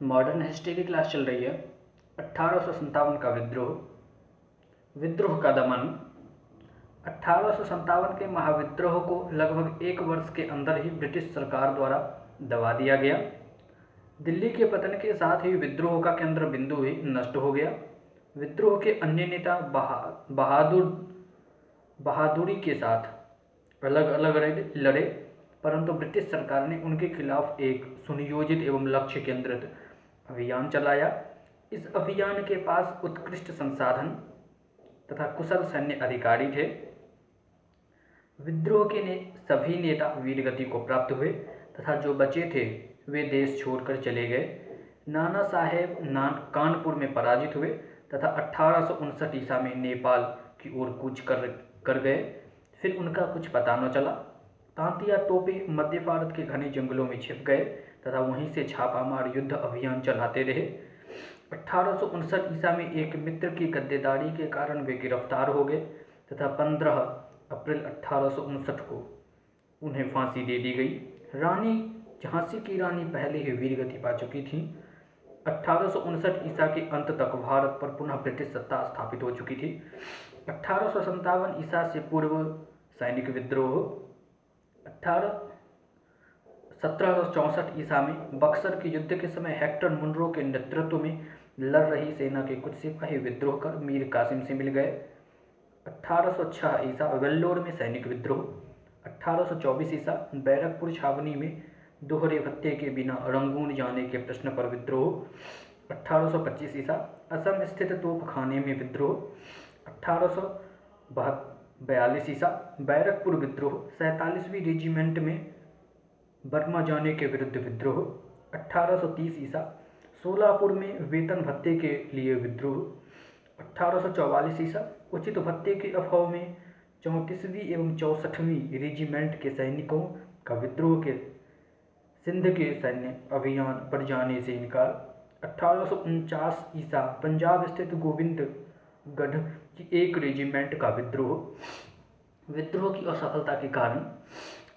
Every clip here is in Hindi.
मॉडर्न हिस्ट्री की क्लास चल रही है। 1857 का विद्रोह का दमन। 1857 के महाविद्रोह को लगभग एक वर्ष के अंदर ही ब्रिटिश सरकार द्वारा दबा दिया गया। दिल्ली के पतन के साथ ही विद्रोह का केंद्र बिंदु ही नष्ट हो गया। विद्रोह के अन्य नेता बहादुरी के साथ अलग अलग लड़े, परंतु ब्रिटिश सरकार ने उनके खिलाफ एक सुनियोजित एवं लक्ष्य केंद्रित अभियान चलाया। इस अभियान के पास उत्कृष्ट संसाधन तथा कुशल सैन्य अधिकारी थे। विद्रोह के सभी नेता वीरगति को प्राप्त हुए तथा जो बचे थे वे देश छोड़कर चले गए। नाना साहेब कानपुर में पराजित हुए तथा 1859 ईसा में नेपाल की ओर कूच कर गए। फिर उनका कुछ पता न चला। तांतिया टोपे मध्य भारत के घने जंगलों में छिप गए तथा वहीं से छापामार युद्ध अभियान चलाते रहे। 1859 ईसा में एक मित्र की गद्देदारी के कारण वे गिरफ्तार हो गए तथा 15 अप्रैल 1859 को उन्हें फांसी दे दी गई। झांसी की रानी पहले ही वीरगति पा चुकी थी। 1859 ईसा के अंत तक भारत पर पुनः ब्रिटिश सत्ता स्थापित हो चुकी थी। 1857 ईसा से पूर्व सैनिक विद्रोह। 1764 ईसा में बक्सर के युद्ध के समय हेक्टर मुनरो के नेतृत्व में लड़ रही सेना के कुछ सिपाही विद्रोह कर मीर कासिम से मिल गए। 1806 ईसा वेल्लोर में सैनिक विद्रोह। 1824 ईसा बैरकपुर छावनी में दोहरे भत्ते के बिना रंगून जाने के प्रश्न पर विद्रोह। 1825 ईसा असम स्थित तोपखाने में विद्रोह। 1842 ईसा बैरकपुर विद्रोह। 47वीं रेजिमेंट में बर्मा जाने के विरुद्ध विद्रोह। 1830 ईसा सोलापुर में वेतन भत्ते के लिए विद्रोह। 1844 ईसा उचित भत्ते के अभाव में 34वीं एवं 64वीं रेजिमेंट के सैनिकों का विद्रोह के सिंध के सैन्य अभियान पर जाने से इनकार। 1849 ईसा पंजाब स्थित गोविंदगढ़ की एक रेजिमेंट का विद्रोह की असफलता के कारण।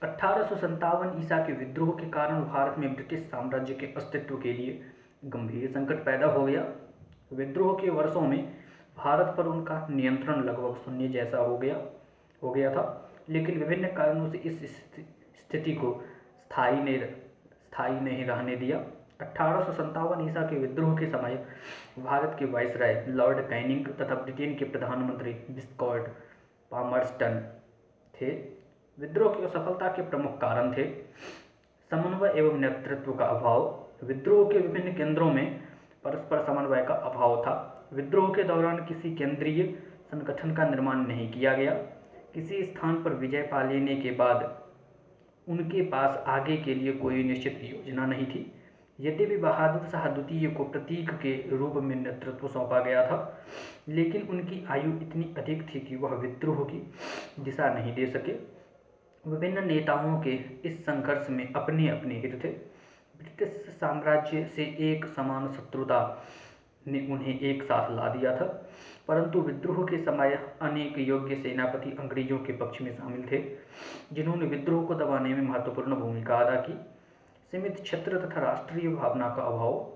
1857 ईसा के विद्रोह के कारण भारत में ब्रिटिश साम्राज्य के अस्तित्व के लिए गंभीर संकट पैदा हो गया। विद्रोह के वर्षों में भारत पर उनका नियंत्रण लगभग शून्य जैसा हो गया था, लेकिन विभिन्न कारणों से इस स्थिति को स्थायी नहीं रहने दिया। 1857 ईसा के विद्रोह के समय भारत के वाइसराय लॉर्ड कैनिंग तथा ब्रिटेन के प्रधानमंत्री विस्कॉट पामर्स्टन थे। विद्रोह की असफलता के प्रमुख कारण थे समन्वय एवं नेतृत्व का अभाव। विद्रोह के विभिन्न केंद्रों में परस्पर समन्वय का अभाव था। विद्रोह के दौरान किसी केंद्रीय संगठन का निर्माण नहीं किया गया। किसी स्थान पर विजय पा लेने के बाद उनके पास आगे के लिए कोई निश्चित योजना नहीं थी। यद्यपि बहादुर शाह द्वितीय को प्रतीक के रूप में नेतृत्व सौंपा गया था, लेकिन उनकी आयु इतनी अधिक थी कि वह विद्रोह की दिशा नहीं दे सके। विभिन्न नेताओं के इस संघर्ष में अपने अपने हित थे। ब्रिटिश साम्राज्य से एक समान शत्रुता ने उन्हें एक साथ ला दिया था, परंतु विद्रोह के समय अनेक योग्य सेनापति अंग्रेजों के पक्ष में शामिल थे, जिन्होंने विद्रोह को दबाने में महत्वपूर्ण भूमिका अदा की। सीमित क्षेत्र तथा राष्ट्रीय भावना का अभाव।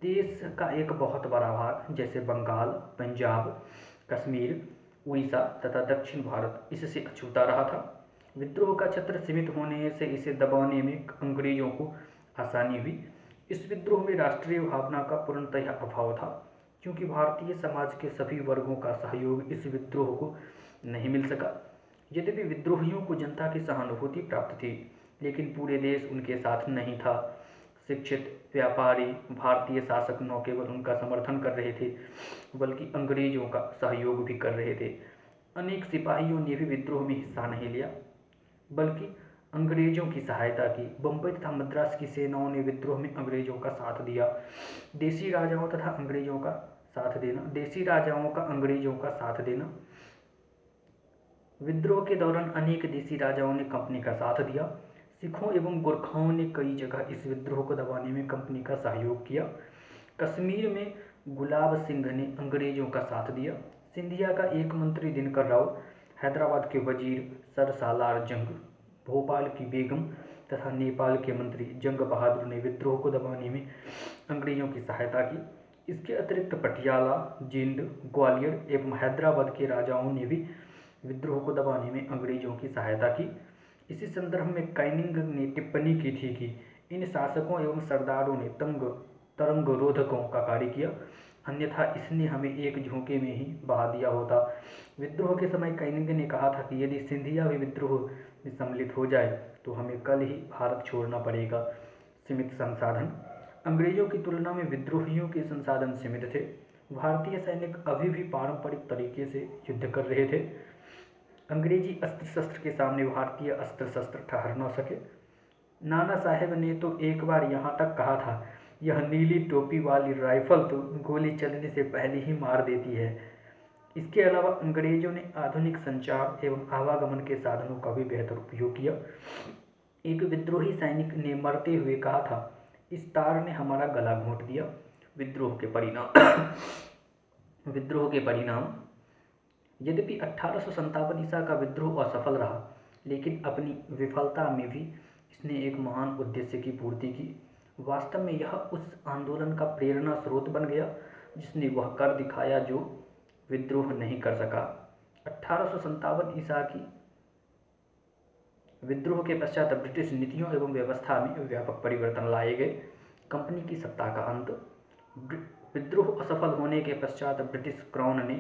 देश का एक बहुत बड़ा भाग जैसे बंगाल, पंजाब, कश्मीर, उड़ीसा तथा दक्षिण भारत इससे अछूता रहा था। विद्रोह का क्षेत्र सीमित होने से इसे दबाने में अंग्रेजों को आसानी हुई। इस विद्रोह में राष्ट्रीय भावना का पूर्णतः अभाव था, क्योंकि भारतीय समाज के सभी वर्गों का सहयोग इस विद्रोह को नहीं मिल सका। यद्यपि विद्रोहियों को जनता की सहानुभूति प्राप्त थी, लेकिन पूरे देश उनके साथ नहीं था। शिक्षित व्यापारी भारतीय शासक न केवल उनका समर्थन कर रहे थे, बल्कि अंग्रेजों का सहयोग भी कर रहे थे। अनेक सिपाहियों ने भी विद्रोह में हिस्सा नहीं लिया, बल्कि अंग्रेजों की सहायता की। बम्बई तथा मद्रास की सेनाओं ने विद्रोह में अंग्रेजों का साथ दिया। देसी राजाओं का अंग्रेजों का साथ देना। विद्रोह के दौरान अनेक देसी राजाओं ने कंपनी का साथ दिया। सिखों एवं गोरखाओं ने कई जगह इस विद्रोह को दबाने में कंपनी का सहयोग किया। कश्मीर में गुलाब सिंह ने अंग्रेजों का साथ दिया। सिंधिया का एक मंत्री दिनकर राव, हैदराबाद के वजीर सर सालार जंग, भोपाल की बेगम तथा नेपाल के मंत्री जंग बहादुर ने विद्रोह को दबाने में अंग्रेजों की सहायता की। इसके अतिरिक्त पटियाला, जींद, ग्वालियर एवं हैदराबाद के राजाओं ने भी विद्रोह को दबाने में अंग्रेजों की सहायता की। इसी संदर्भ में कैनिंग ने टिप्पणी की थी कि इन शासकों एवं सरदारों ने तरंग रोधकों का कार्य किया, अन्यथा इसने हमें एक झोंके में ही बहा दिया होता। विद्रोह के समय कैनिंग ने कहा था कि यदि सिंधिया भी विद्रोह में सम्मिलित हो जाए तो हमें कल ही भारत छोड़ना पड़ेगा। सीमित संसाधन। अंग्रेजों की तुलना में विद्रोहियों के संसाधन सीमित थे। भारतीय सैनिक अभी भी पारंपरिक तरीके से युद्ध कर रहे थे। अंग्रेजी अस्त्र शस्त्र के सामने भारतीय अस्त्र शस्त्र ठहर न सके। नाना साहेब ने तो एक बार यहाँ तक कहा था, यह नीली टोपी वाली राइफल तो गोली चलने से पहले ही मार देती है। इसके अलावा अंग्रेजों ने आधुनिक संचार एवं आवागमन के साधनों का भी बेहतर उपयोग किया। एक विद्रोही सैनिक ने मरते हुए कहा था, इस तार ने हमारा गला घोंट दिया। विद्रोह के परिणाम। यद्यपि 1857 ईसा का विद्रोह असफल रहा, लेकिन अपनी विफलता में भी इसने एक महान उद्देश्य की पूर्ति की। वास्तव में यह उस आंदोलन का प्रेरणा स्रोत बन गया जिसने वह कर दिखाया जो विद्रोह नहीं कर सका। 1857 ईसा की विद्रोह के पश्चात ब्रिटिश नीतियों एवं व्यवस्था में व्यापक परिवर्तन लाए गए। कंपनी की सत्ता का अंत। विद्रोह असफल होने के पश्चात ब्रिटिश क्राउन ने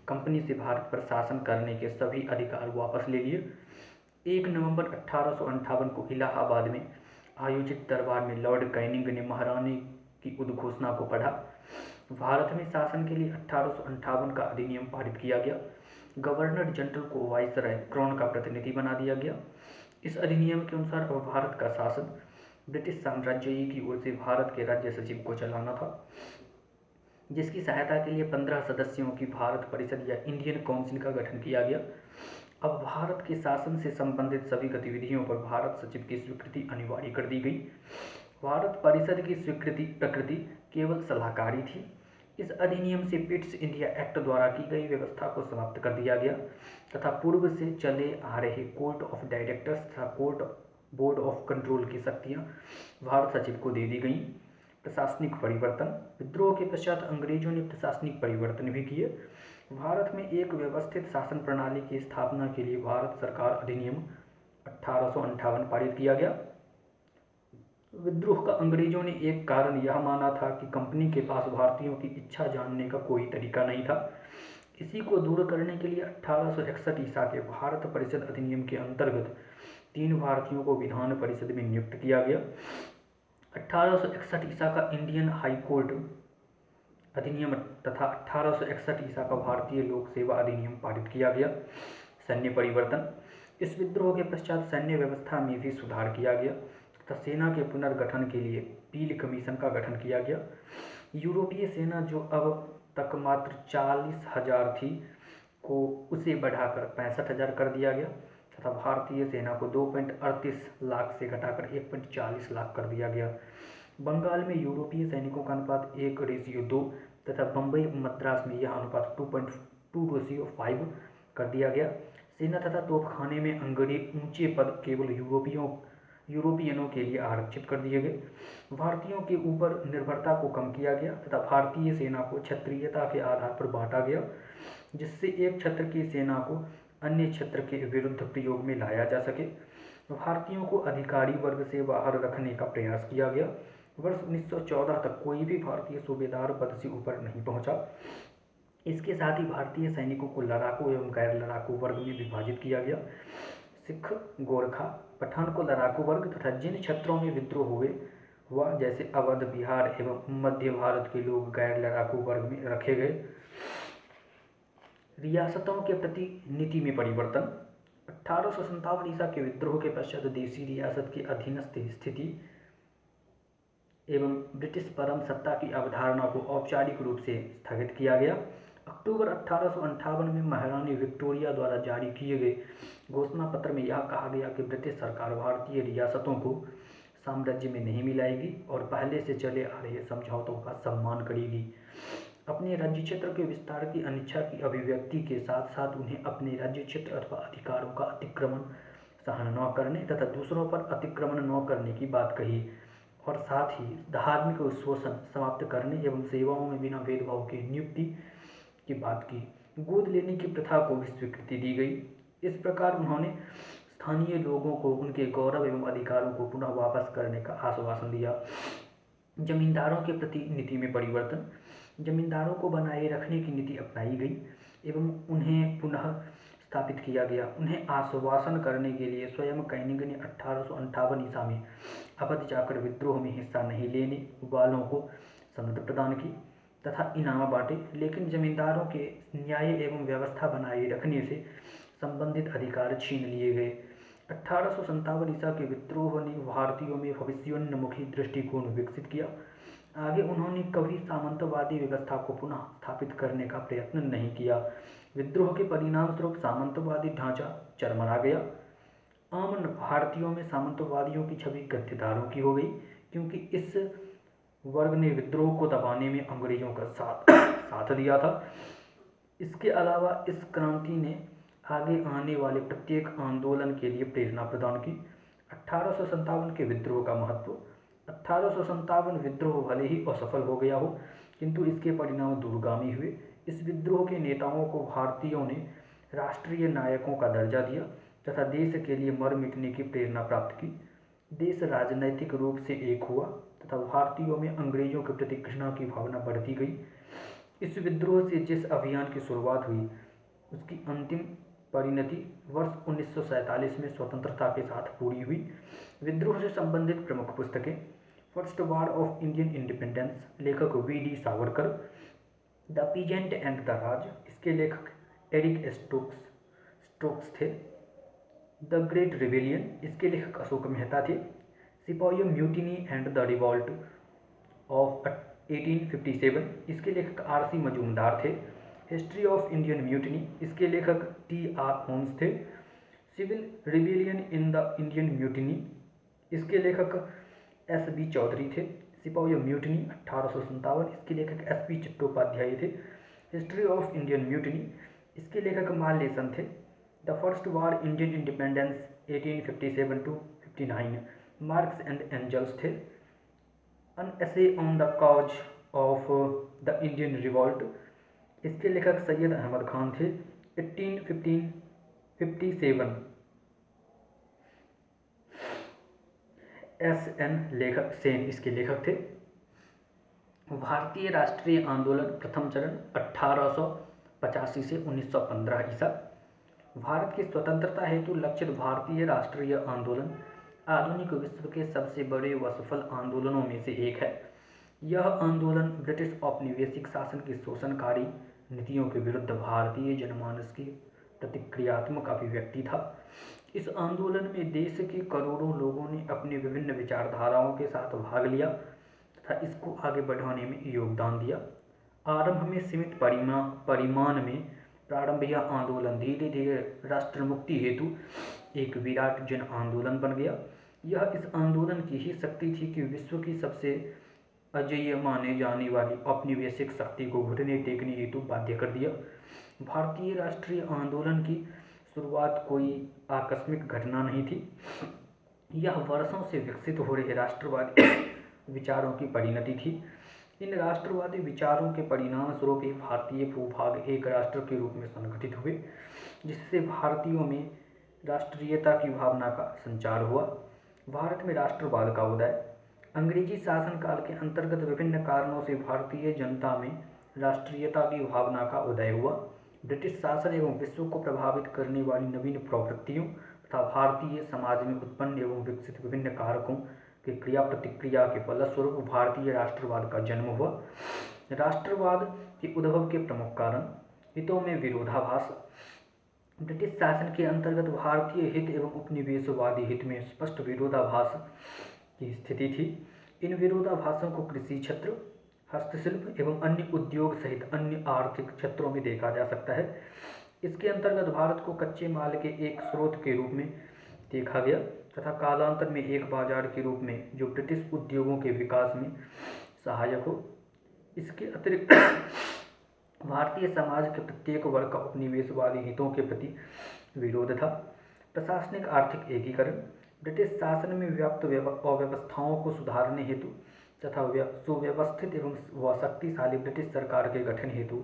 कंपनी से भारत पर शासन करने के सभी अधिकार वापस ले लिए। 1 नवंबर 1858 को इलाहाबाद में आयोजित दरबार में लॉर्ड कैनिंग ने महारानी की उद्घोषणा को पढ़ा। भारत में शासन के लिए 1858 का अधिनियम पारित किया गया। गवर्नर जनरल को वाइसराय क्राउन का प्रतिनिधि बना दिया गया। इस अधिनियम के अनुसार अब भारत का शासन ब्रिटिश साम्राज्य की ओर से भारत के राज्य सचिव को चलाना था, जिसकी सहायता के लिए 15 सदस्यों की भारत परिषद या इंडियन काउंसिल का गठन किया गया। अब भारत के शासन से संबंधित सभी गतिविधियों पर भारत सचिव की स्वीकृति अनिवार्य कर दी गई। भारत परिषद की प्रकृति केवल सलाहकारी थी। इस अधिनियम से पिट्स इंडिया एक्ट द्वारा की गई व्यवस्था को समाप्त कर दिया गया तथा पूर्व से चले आ रहे कोर्ट ऑफ डायरेक्टर्स तथा बोर्ड ऑफ कंट्रोल की शक्तियाँ भारत सचिव को दे दी गई। प्रशासनिक परिवर्तन। विद्रोह के पश्चात अंग्रेजों ने प्रशासनिक परिवर्तन भी किए। भारत में एक व्यवस्थित शासन प्रणाली की स्थापना के लिए भारत सरकार अधिनियम 1858 पारित किया गया। विद्रोह का अंग्रेजों ने एक कारण यह माना था कि कंपनी के पास भारतीयों की इच्छा जानने का कोई तरीका नहीं था। इसी को दूर करने के लिए 1861 ईसा के भारत परिषद अधिनियम के अंतर्गत 3 भारतीयों को विधान परिषद में नियुक्त किया गया। 1861 ईसा का इंडियन हाई कोर्ट अधिनियम तथा 1861 ईसा का भारतीय लोक सेवा अधिनियम पारित किया गया। सैन्य परिवर्तन। इस विद्रोह के पश्चात सैन्य व्यवस्था में भी सुधार किया गया तथा सेना के पुनर्गठन के लिए पील कमीशन का गठन किया गया। यूरोपीय सेना जो अब तक मात्र 40,000 थी को उसे बढ़ाकर 65,000 कर दिया गया तथा भारतीय सेना को 2.38 लाख से घटाकर 1.40 लाख कर दिया गया। बंगाल में यूरोपीय सैनिकों का अनुपात 1:2 तथा बम्बई मद्रास में यह अनुपात 2.2:5 कर दिया गया। सेना तथा तोपखाने में ऊंचे पद केवल यूरोपियनों के लिए आरक्षित कर दिए गए। भारतीयों के ऊपर निर्भरता को कम किया गया तथा भारतीय सेना को क्षत्रियता के आधार पर बांटा गया, जिससे एक क्षेत्र की सेना को अन्य क्षेत्र के विरुद्ध प्रयोग में लाया जा सके। भारतीयों को अधिकारी वर्ग से बाहर रखने का प्रयास किया गया। वर्ष 1914 तक कोई भी भारतीय सूबेदार पद से ऊपर नहीं पहुंचा। इसके साथ ही भारतीय सैनिकों को लड़ाकू एवं गैर लड़ाकू वर्ग में विभाजित किया गया। सिख, गोरखा, पठान को लड़ाकू वर्ग तथा जिन क्षेत्रों में विद्रोह हुआ जैसे अवध, बिहार एवं मध्य भारत के लोग गैर लड़ाकू वर्ग में रखे गए। रियासतों के प्रति नीति में परिवर्तन। 1857 ईसा के विद्रोह के पश्चात देशी रियासत की अधीनस्थ स्थिति एवं ब्रिटिश परम सत्ता की अवधारणा को औपचारिक रूप से स्थगित किया गया। अक्टूबर 1858 में महारानी विक्टोरिया द्वारा जारी किए गए घोषणा पत्र में यह कहा गया कि ब्रिटिश सरकार भारतीय रियासतों को साम्राज्य में नहीं मिलाएगी और पहले से चले आ रहे समझौतों का सम्मान करेगी। अपने राज्य क्षेत्र के विस्तार की अनिच्छा की अभिव्यक्ति के साथ साथ उन्हें अपने राज्य क्षेत्र अथवा अधिकारों का अतिक्रमण सहन न करने तथा दूसरों पर अतिक्रमण न करने की बात कही और साथ ही धार्मिक शोषण समाप्त करने एवं सेवाओं में बिना भेदभाव के नियुक्ति की बात की। गोद लेने की प्रथा को भी स्वीकृति दी गई। इस प्रकार उन्होंने स्थानीय लोगों को उनके गौरव एवं अधिकारों को पुनः वापस करने का आश्वासन दिया। जमींदारों के प्रति नीति में परिवर्तन। जमींदारों को बनाए रखने की नीति अपनाई गई एवं उन्हें पुनः स्थापित किया गया। उन्हें आश्वासन करने के लिए स्वयं कैनिंग ने 1858 ईसा में अवध जाकर विद्रोह में हिस्सा नहीं लेने वालों को सनद प्रदान की तथा इनाम बांटे, लेकिन जमींदारों के न्याय एवं व्यवस्था बनाए रखने से संबंधित अधिकार छीन लिए गए। 1857 ईसा के विद्रोह ने भारतीयों में भविष्योन्मुखी दृष्टिकोण विकसित किया। आगे उन्होंने कभी सामंतवादी व्यवस्था को पुनः स्थापित करने का प्रयत्न नहीं किया। विद्रोह के परिणाम स्वरूप सामंतवादी ढांचा चरमरा गया। आम भारतीयों में सामंतवादियों की छवि गद्दारों की हो गई, क्योंकि इस वर्ग ने विद्रोह को दबाने में अंग्रेजों का साथ दिया था। इसके अलावा इस क्रांति ने आगे आने वाले प्रत्येक आंदोलन के लिए प्रेरणा प्रदान की। 1857 के विद्रोह का महत्व। 1857 विद्रोह भले ही असफल हो गया हो, किंतु इसके परिणाम दूरगामी हुए। इस विद्रोह के नेताओं को भारतीयों ने राष्ट्रीय नायकों का दर्जा दिया तथा देश के लिए मर मिटने की प्रेरणा प्राप्त की। देश राजनैतिक रूप से एक हुआ तथा भारतीयों में अंग्रेजों के प्रति घृणा की भावना बढ़ती गई। इस विद्रोह से जिस अभियान की शुरुआत हुई, उसकी अंतिम परिणति वर्ष 1947 में स्वतंत्रता के साथ पूरी हुई। विद्रोह से संबंधित प्रमुख पुस्तकें: first war of Indian independence, लेखक V D. Savarkar. The peasant and the Raj, इसके लेखक एरिक स्टोक्स थे। द ग्रेट रिबेलियन, इसके लेखक अशोक मेहता थे। सिपाही mutiny and the revolt of 1857, इसके लेखक आर.सी. मजूमदार थे। हिस्ट्री ऑफ इंडियन म्यूटिनी, इसके लेखक टी.आर. होम्स थे। Civil rebellion in the Indian mutiny, इसके लेखक एस.बी. चौधरी थे। सिपाही म्यूटिनी 1857, इसके लेखक एस.पी. चट्टोपाध्याय थे। हिस्ट्री ऑफ इंडियन म्यूटिनी, इसके लेखक मार्लेसन थे। The first war Indian independence 1857 to 59, Marx and Engels थे। An essay on the cause of the Indian revolt, इसके लेखक सैयद अहमद खान थे। 1857 एस.एन. लेखक सेन इसके लेखक थे। भारतीय राष्ट्रीय आंदोलन प्रथम चरण 1885 से 1915 ईसा। भारत की स्वतंत्रता हेतु लक्षित भारतीय राष्ट्रीय आंदोलन आधुनिक विश्व के सबसे बड़े व सफल आंदोलनों में से एक है। यह आंदोलन ब्रिटिश औपनिवेशिक शासन की शोषणकारी नीतियों के विरुद्ध भारतीय जनमानस की प्रतिक्रियात्मक अभिव्यक्ति था। इस आंदोलन में देश के करोड़ों लोगों ने अपनी विभिन्न विचारधाराओं के साथ भाग लिया तथा इसको आगे बढ़ाने में योगदान दिया। आरंभ में सीमित परिमाण में प्रारंभ यह आंदोलन धीरे धीरे राष्ट्र मुक्ति हेतु एक विराट जन आंदोलन बन गया। यह इस आंदोलन की ही शक्ति थी कि विश्व की सबसे अजेय माने जाने वाली औपनिवेशिक शक्ति को घुटने टेकने हेतु बाध्य कर दिया। भारतीय राष्ट्रीय आंदोलन की शुरुआत कोई आकस्मिक घटना नहीं थी। यह वर्षों से विकसित हो रहे राष्ट्रवादी विचारों की परिणति थी। इन राष्ट्रवादी विचारों के परिणाम स्वरूप ही भारतीय भूभाग एक राष्ट्र के रूप में संगठित हुए, जिससे भारतीयों में राष्ट्रीयता की भावना का संचार हुआ। भारत में राष्ट्रवाद का उदय। अंग्रेजी शासनकाल के अंतर्गत विभिन्न कारणों से भारतीय जनता में राष्ट्रीयता की भावना का उदय हुआ। ब्रिटिश शासन एवं विश्व को प्रभावित करने वाली नवीन प्रवृत्तियों तथा भारतीय समाज में उत्पन्न एवं विकसित विभिन्न कारकों के क्रिया प्रतिक्रिया के फलस्वरूप भारतीय राष्ट्रवाद का जन्म हुआ। राष्ट्रवाद के उद्भव के प्रमुख कारण: हितों में विरोधाभास। ब्रिटिश शासन के अंतर्गत भारतीय हित एवं उपनिवेशवादी हित में स्पष्ट विरोधाभास की स्थिति थी। इन विरोधाभासों को कृषि क्षेत्र, हस्तशिल्प एवं अन्य उद्योग सहित अन्य आर्थिक क्षेत्रों में देखा जा सकता है। इसके अंतर्गत भारत को कच्चे माल के एक स्रोत के रूप में देखा गया तथा कालांतर में एक बाजार के रूप में जो ब्रिटिश उद्योगों के विकास में सहायक हो। इसके अतिरिक्त भारतीय समाज के प्रत्येक वर्ग का उपनिवेशवादी हितों के प्रति विरोध था। प्रशासनिक आर्थिक एकीकरण, ब्रिटिश शासन में व्याप्त अव्यवस्थाओं को सुधारने हेतु तथा सुव्यवस्थित एवं व शक्तिशाली ब्रिटिश सरकार के गठन हेतु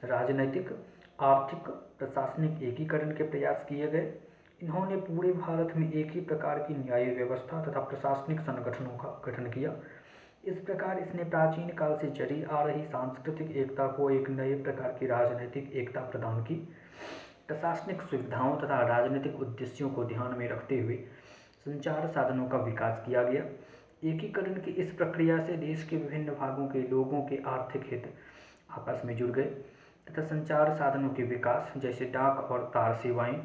राजनैतिक, आर्थिक, प्रशासनिक एकीकरण के प्रयास किए गए। इन्होंने पूरे भारत में एक ही प्रकार की न्यायिक व्यवस्था तथा प्रशासनिक संगठनों का गठन किया। इस प्रकार इसने प्राचीन काल से चली आ रही सांस्कृतिक एकता को एक नए प्रकार की राजनीतिक एकता प्रदान की। प्रशासनिक सुविधाओं तथा राजनीतिक उद्देश्यों को ध्यान में रखते हुए संचार साधनों का विकास किया गया। एकीकरण की इस प्रक्रिया से देश के विभिन्न भागों के लोगों के आर्थिक हित आपस में जुड़ गए तथा संचार साधनों के विकास जैसे डाक और तार सेवाएं,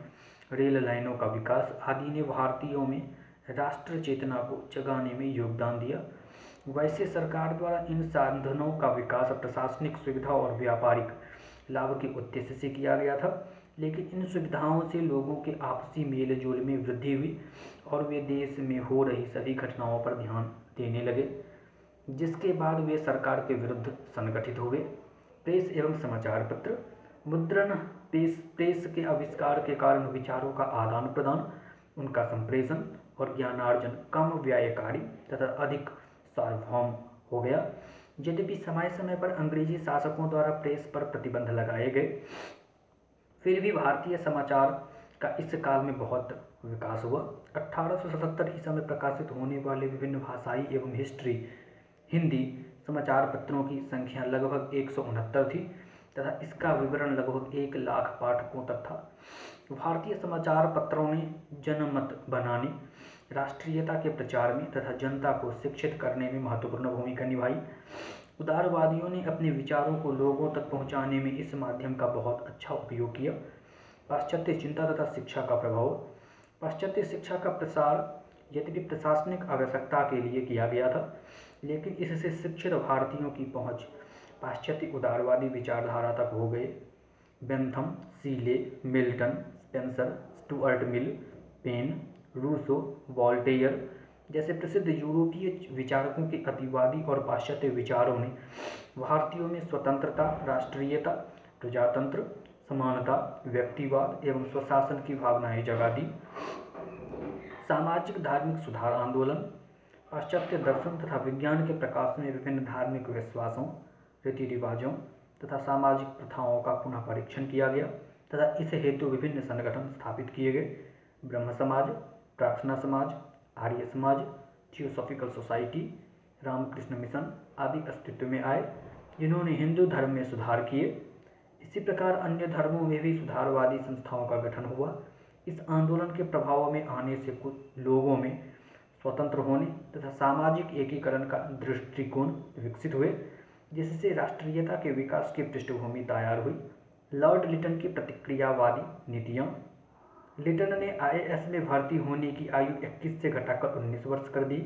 रेल लाइनों का विकास आदि ने भारतीयों में राष्ट्र चेतना को जगाने में योगदान दिया। वैसे सरकार द्वारा इन साधनों का विकास प्रशासनिक सुविधा और व्यापारिक लाभ के उद्देश्य से किया गया था, लेकिन इन सुविधाओं से लोगों के आपसी मेल जोल में वृद्धि हुई और वे देश में हो रही सभी घटनाओं पर ध्यान देने लगे, जिसके बाद वे सरकार के विरुद्ध संगठित हो गए। प्रेस एवं समाचार पत्र, मुद्रण प्रेस के आविष्कार के कारण विचारों का आदान प्रदान, उनका संप्रेषण और ज्ञानार्जन कम व्ययकारी तथा अधिक सार्वभौम हो गया। यद्यपि समय समय पर अंग्रेजी शासकों द्वारा प्रेस पर प्रतिबंध लगाए गए, फिर भी भारतीय समाचार का इस काल में बहुत विकास हुआ। 1877 ईसा में प्रकाशित होने वाले विभिन्न भाषाई एवं हिंदी समाचार पत्रों की संख्या लगभग 169 थी तथा इसका विवरण लगभग 1 लाख पाठकों तक था। भारतीय समाचार पत्रों ने जनमत बनाने, राष्ट्रीयता के प्रचार में तथा जनता को शिक्षित करने में महत्वपूर्ण भूमिका निभाई। उदारवादियों ने अपने विचारों को लोगों तक पहुंचाने में इस माध्यम का बहुत अच्छा उपयोग किया। पाश्चात्य चिंता तथा शिक्षा का प्रभाव, पाश्चात्य शिक्षा का प्रसार यद्यपि प्रशासनिक आवश्यकता के लिए किया गया था, लेकिन इससे शिक्षित भारतीयों की पहुंच पाश्चात्य उदारवादी विचारधारा तक हो गए। Bentham, Seeley, Milton, Spencer, Stuart Mill, Paine, Rousseau, Voltaire जैसे प्रसिद्ध यूरोपीय विचारकों के अतिवादी और पाश्चात्य विचारों ने भारतीयों में स्वतंत्रता, राष्ट्रीयता, प्रजातंत्र, समानता, व्यक्तिवाद एवं स्वशासन की भावनाएं जगा दी। सामाजिक धार्मिक सुधार आंदोलन, पाश्चात्य दर्शन तथा विज्ञान के प्रकाश में विभिन्न धार्मिक विश्वासों, रीति रिवाजों तथा सामाजिक प्रथाओं का पुनः परीक्षण किया गया तथा इस हेतु विभिन्न संगठन स्थापित किए गए। ब्रह्म समाज, प्रार्थना समाज, Arya Samaj, theosophical society, Ramakrishna mission आदि अस्तित्व में आए, जिन्होंने हिंदू धर्म में सुधार किए। इसी प्रकार अन्य धर्मों में भी सुधारवादी संस्थाओं का गठन हुआ। इस आंदोलन के प्रभाव में आने से कुछ लोगों में स्वतंत्र होने तथा सामाजिक एकीकरण का दृष्टिकोण विकसित हुए, जिससे राष्ट्रीयता के विकास की पृष्ठभूमि तैयार हुई। लॉर्ड लिटन की प्रतिक्रियावादी नीतियाँ, लिटन ने IAS में भर्ती होने की आयु 21 से घटाकर 19 वर्ष कर दी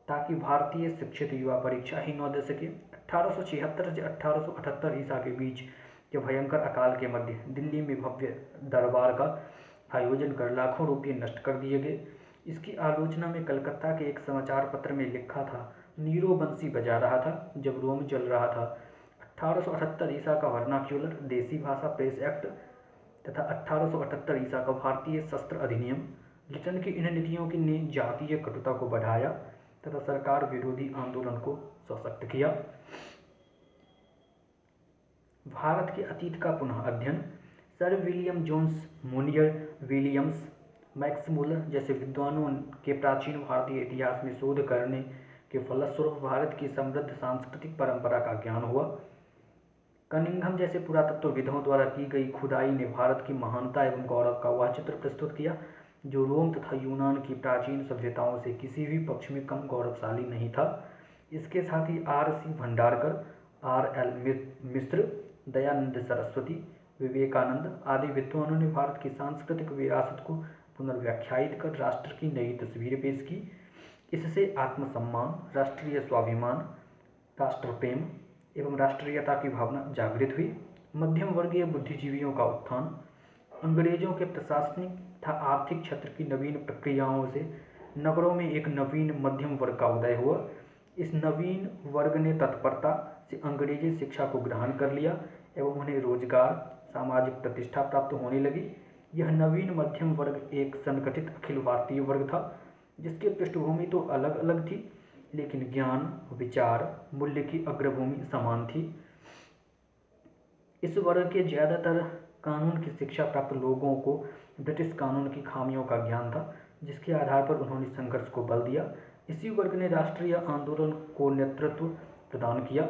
ताकि भारतीय शिक्षित युवा परीक्षा ही न दे सके। 1876 से 1878 ईसा के बीच के भयंकर अकाल के मध्य दिल्ली में भव्य दरबार का आयोजन कर लाखों रुपये नष्ट कर दिए गए। इसकी आलोचना में कलकत्ता के एक समाचार पत्र में लिखा था, नीरो बंसी बजा रहा था जब रोम जल रहा था। 1878 ईसा का वर्नाक्यूलर देसी भाषा प्रेस एक्ट तथा 1878 ईसा का भारतीय शस्त्र अधिनियम, लिटन की इन नीतियों की ने जातीय कटुता को बढ़ाया तथा सरकार विरोधी आंदोलन को सशक्त किया। भारत के अतीत का पुनः अध्ययन, sir William Jones, Monier Williams, Max Muller जैसे विद्वानों के प्राचीन भारतीय इतिहास में शोध करने के फलस्वरूप भारत की समृद्ध सांस्कृतिक परंपरा का ज्ञान हुआ। कनिंघम जैसे पुरातत्वविदों द्वारा की गई खुदाई ने भारत की महानता एवं गौरव का वह चित्र प्रस्तुत किया जो रोम तथा यूनान की प्राचीन सभ्यताओं से किसी भी पक्ष में कम गौरवशाली नहीं था। इसके साथ ही R.C. भंडारकर, R.L. मिश्र, दयानंद सरस्वती, विवेकानंद आदि विद्वानों ने भारत की सांस्कृतिक विरासत को पुनर्व्याख्यायित कर राष्ट्र की नई तस्वीर पेश की। इससे आत्मसम्मान, राष्ट्रीय स्वाभिमान, राष्ट्र प्रेम एवं राष्ट्रीयता की भावना जागृत हुई। मध्यम वर्गीय बुद्धिजीवियों का उत्थान, अंग्रेजों के प्रशासनिक तथा आर्थिक क्षेत्र की नवीन प्रक्रियाओं से नगरों में एक नवीन मध्यम वर्ग का उदय हुआ। इस नवीन वर्ग ने तत्परता से अंग्रेजी शिक्षा को ग्रहण कर लिया एवं उन्हें रोजगार, सामाजिक प्रतिष्ठा प्राप्त होने लगी। यह नवीन मध्यम वर्ग एक संगठित अखिल भारतीय वर्ग था जिसकी पृष्ठभूमि तो अलग अलग थी, लेकिन ज्ञान, विचार, मूल्य की अग्रभूमि समान थी। इस वर्ग के ज़्यादातर कानून की शिक्षा प्राप्त लोगों को ब्रिटिश कानून की खामियों का ज्ञान था, जिसके आधार पर उन्होंने संघर्ष को बल दिया। इसी वर्ग ने राष्ट्रीय आंदोलन को नेतृत्व प्रदान किया।